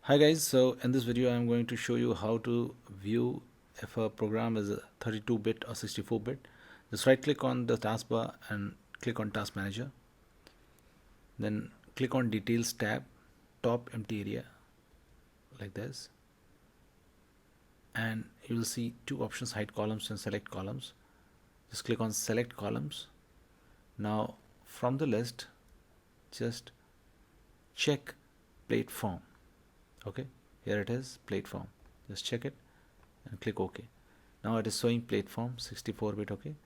Hi guys, so in this video I'm going to show you how to view if a program is a 32-bit or 64-bit. Just right click on the taskbar and click on Task Manager. Then click on Details tab, top empty area like this. And you will see two options, Hide Columns and Select Columns. Just click on Select Columns. Now from the list, just check Plate Form. Okay, here it is, Plate Form. Just check it and click OK. Now it is showing platform 64-bit. Okay,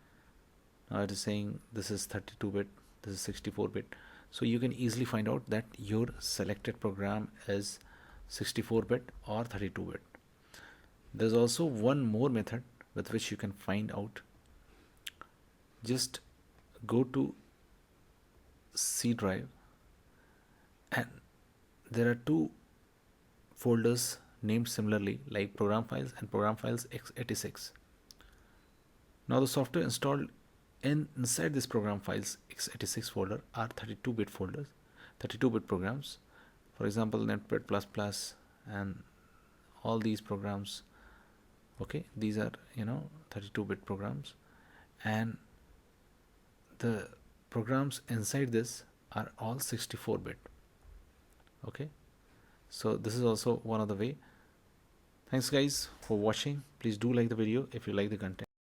now it is saying this is 32-bit, this is 64-bit. So you can easily find out that your selected program is 64-bit or 32-bit. There's also one more method with which you can find out. Just go to C drive and there are two folders named similarly like program files and program files x86. Now the software installed inside this program files x86 folder are 32-bit folders, 32-bit programs. For example, Netpad++ and all these programs. Okay, these are 32-bit programs, and the programs inside this are all 64-bit. Okay, so this is also one of the way. Thanks guys for watching. Please do like the video if you like the content.